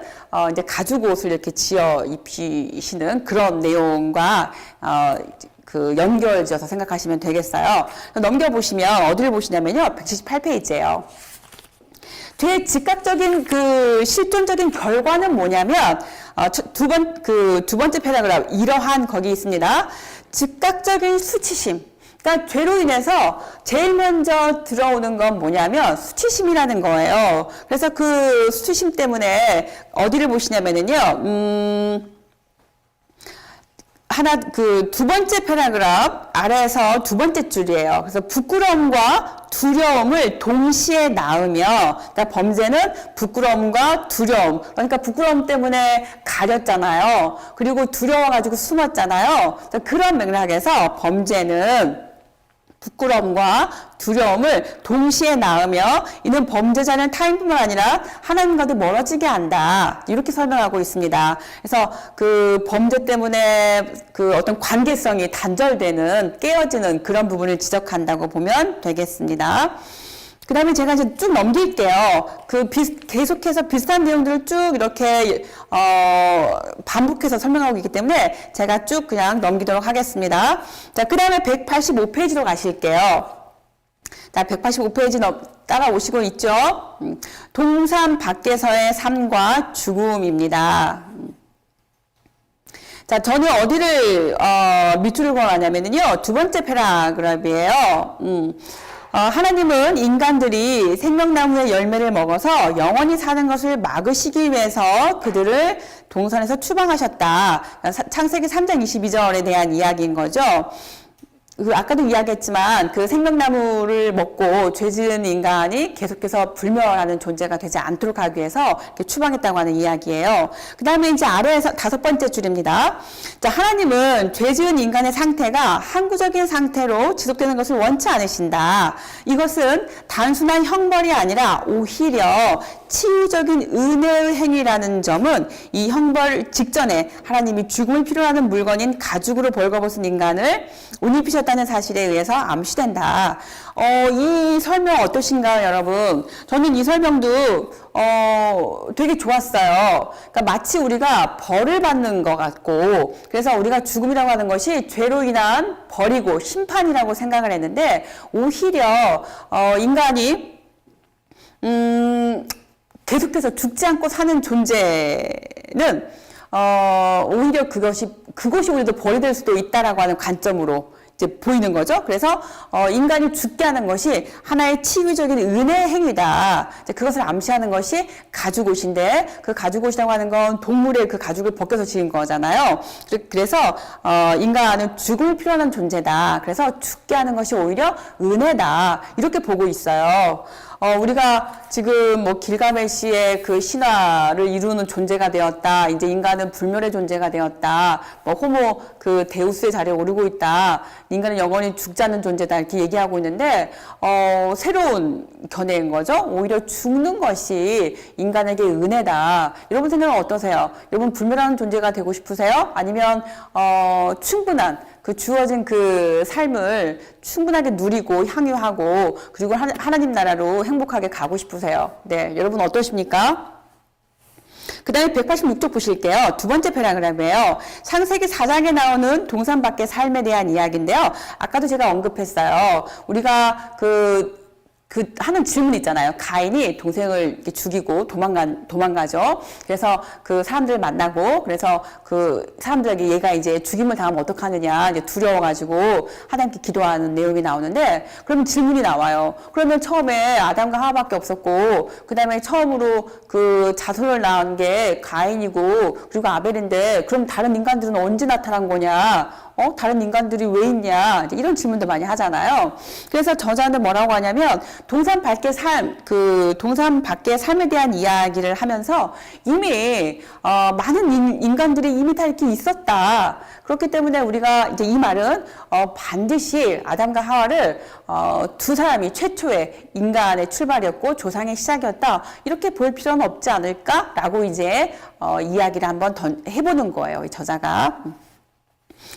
이제 가죽 옷을 이렇게 지어 입히시는 그런 내용과 연결 지어서 생각하시면 되겠어요. 넘겨보시면 어디를 보시냐면요. 178페이지예요. 죄의 즉각적인 실존적인 결과는 뭐냐면, 두 번째 패러그래프, 이러한 거기 있습니다. 즉각적인 수치심. 그러니까 죄로 인해서 제일 먼저 들어오는 건 뭐냐면 수치심이라는 거예요. 그래서 그 수치심 때문에 어디를 보시냐면은요, 두 번째 패러그래프 아래에서 두 번째 줄이에요. 그래서 부끄러움과 두려움을 동시에 낳으며, 그러니까 범죄는 부끄러움과 두려움. 그러니까 부끄러움 때문에 가렸잖아요. 그리고 두려워가지고 숨었잖아요. 그런 맥락에서 범죄는 부끄러움과 두려움을 동시에 낳으며 이는 범죄자는 타인뿐만 아니라 하나님과도 멀어지게 한다. 이렇게 설명하고 있습니다. 그래서 그 범죄 때문에 어떤 관계성이 단절되는, 깨어지는 그런 부분을 지적한다고 보면 되겠습니다. 그 다음에 제가 이제 쭉 넘길게요. 계속해서 비슷한 내용들을 쭉 이렇게, 반복해서 설명하고 있기 때문에 제가 쭉 그냥 넘기도록 하겠습니다. 자, 그 다음에 185페이지로 가실게요. 자, 185페이지 따라오시고 있죠? 동산 밖에서의 삶과 죽음입니다. 자, 저는 어디를, 밑줄을 그어가냐면요. 두 번째 패러그래프예요. 하나님은 인간들이 생명나무의 열매를 먹어서 영원히 사는 것을 막으시기 위해서 그들을 동산에서 추방하셨다. 창세기 3장 22절에 대한 이야기인 거죠. 아까도 이야기했지만 생명나무를 먹고 죄 지은 인간이 계속해서 불멸하는 존재가 되지 않도록 하기 위해서 이렇게 추방했다고 하는 이야기예요. 그 다음에 이제 아래에서 다섯 번째 줄입니다. 자, 하나님은 죄 지은 인간의 상태가 항구적인 상태로 지속되는 것을 원치 않으신다. 이것은 단순한 형벌이 아니라 오히려 치유적인 은혜의 행위라는 점은 이 형벌 직전에 하나님이 죽음을 필요로 하는 물건인 가죽으로 벌거벗은 인간을 옷 입히셨다는 사실에 의해서 암시된다. 이 설명 어떠신가요, 여러분? 저는 이 설명도 되게 좋았어요. 그러니까 마치 우리가 벌을 받는 것 같고, 그래서 우리가 죽음이라고 하는 것이 죄로 인한 벌이고 심판이라고 생각을 했는데, 오히려 인간이 계속해서 죽지 않고 사는 존재는 오히려 그것이 오히려 벌이 될 수도 있다라고 하는 관점으로 이제 보이는 거죠. 그래서 인간이 죽게 하는 것이 하나의 치유적인 은혜 행위다. 이제 그것을 암시하는 것이 가죽옷인데 그 가죽옷이라고 하는 건 동물의 그 가죽을 벗겨서 지은 거잖아요. 그래서 인간은 죽을 필요한 존재다. 그래서 죽게 하는 것이 오히려 은혜다. 이렇게 보고 있어요. 우리가 지금 뭐 길가메시의 그 신화를 이루는 존재가 되었다. 이제 인간은 불멸의 존재가 되었다. 뭐 호모 그 데우스의 자리에 오르고 있다. 인간은 영원히 죽지 않는 존재다. 이렇게 얘기하고 있는데 새로운 견해인 거죠. 오히려 죽는 것이 인간에게 은혜다. 여러분 생각은 어떠세요? 여러분 불멸하는 존재가 되고 싶으세요? 아니면 충분한 그 주어진 그 삶을 충분하게 누리고 향유하고 그리고 하나님 나라로 행복하게 가고 싶으세요? 네, 여러분 어떠십니까? 그 다음에 186쪽 보실게요. 두 번째 패러그래프예요. 창세기 4장에 나오는 동산 밖의 삶에 대한 이야기인데요. 아까도 제가 언급했어요. 우리가 하는 질문 있잖아요. 가인이 동생을 이렇게 죽이고 도망가죠. 그래서 그 사람들을 만나고, 그래서 그 사람들에게 얘가 이제 죽임을 당하면 어떡하느냐, 이제 두려워가지고 하나님께 기도하는 내용이 나오는데, 그러면 질문이 나와요. 그러면 처음에 아담과 하와밖에 없었고, 그 다음에 처음으로 그 자손을 낳은 게 가인이고, 그리고 아벨인데, 그럼 다른 인간들은 언제 나타난 거냐? 다른 인간들이 왜 있냐? 이런 질문도 많이 하잖아요. 그래서 저자는 뭐라고 하냐면, 동산 밖의 삶에 대한 이야기를 하면서 이미, 많은 인간들이 이미 다 이렇게 있었다. 그렇기 때문에 우리가 이제 이 말은, 반드시 아담과 하와를, 두 사람이 최초의 인간의 출발이었고 조상의 시작이었다. 이렇게 볼 필요는 없지 않을까라고 이제, 이야기를 한번 더 해보는 거예요. 이 저자가.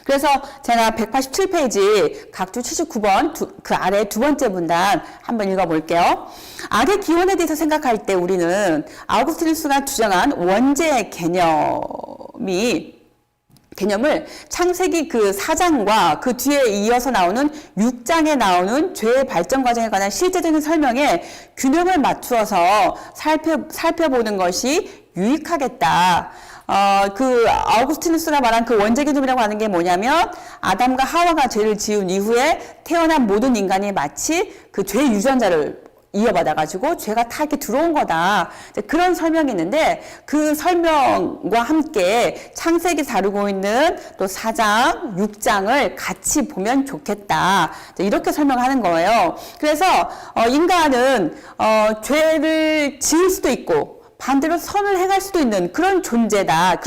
그래서 제가 187페이지 각주 79번 그 아래 두 번째 문단 한번 읽어볼게요. 악의 기원에 대해서 생각할 때 우리는 아우구스티누스가 주장한 원죄 개념을 창세기 그 4장과 그 뒤에 이어서 나오는 6장에 나오는 죄의 발전 과정에 관한 실제적인 설명에 균형을 맞추어서 살펴보는 것이 유익하겠다. 그 아우구스티누스가 말한 그 원죄 개념이라고 하는 게 뭐냐면 아담과 하와가 죄를 지은 이후에 태어난 모든 인간이 마치 그 죄 유전자를 이어받아가지고 죄가 다 이렇게 들어온 거다. 그런 설명이 있는데 그 설명과 함께 창세기 다루고 있는 또 4장, 6장을 같이 보면 좋겠다. 이렇게 설명하는 거예요. 그래서 인간은 죄를 지을 수도 있고 반대로 선을 행할 수도 있는 그런 존재다.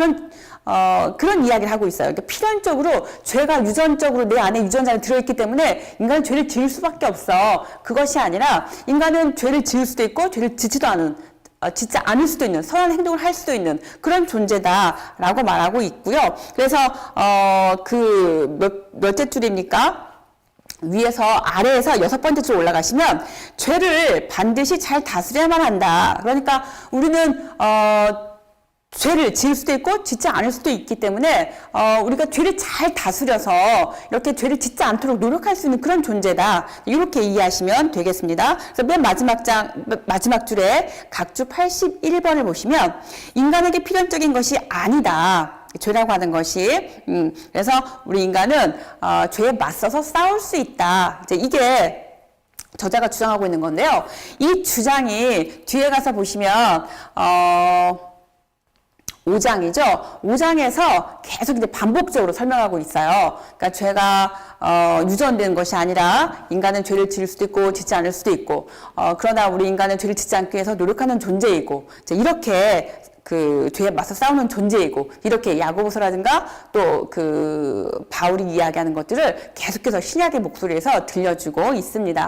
그런 이야기를 하고 있어요. 그러니까 필연적으로 죄가 유전적으로 내 안에 유전자가 들어있기 때문에 인간은 죄를 지을 수밖에 없어. 그것이 아니라 인간은 죄를 지을 수도 있고 죄를 짓지 않을 수도 있는 선한 행동을 할 수도 있는 그런 존재다라고 말하고 있고요. 그래서 몇째 줄입니까? 위에서 아래에서 6번째 줄 올라가시면 죄를 반드시 잘 다스려야만 한다. 그러니까 우리는 죄를 지을 수도 있고 짓지 않을 수도 있기 때문에 우리가 죄를 잘 다스려서 이렇게 죄를 짓지 않도록 노력할 수 있는 그런 존재다. 이렇게 이해하시면 되겠습니다. 그래서 맨 마지막 줄에 각주 81번을 보시면 인간에게 필연적인 것이 아니다. 죄라고 하는 것이 그래서 우리 인간은 죄에 맞서서 싸울 수 있다. 이제 이게 저자가 주장하고 있는 건데요. 이 주장이 뒤에 가서 보시면 5장이죠. 5장에서 계속 이제 반복적으로 설명하고 있어요. 그러니까 죄가 유전된 것이 아니라 인간은 죄를 지을 수도 있고 짓지 않을 수도 있고 그러나 우리 인간은 죄를 짓지 않기 위해서 노력하는 존재이고 이렇게 그 죄에 맞서 싸우는 존재이고 이렇게 야고보서라든가 또 그 바울이 이야기하는 것들을 계속해서 신약의 목소리에서 들려주고 있습니다.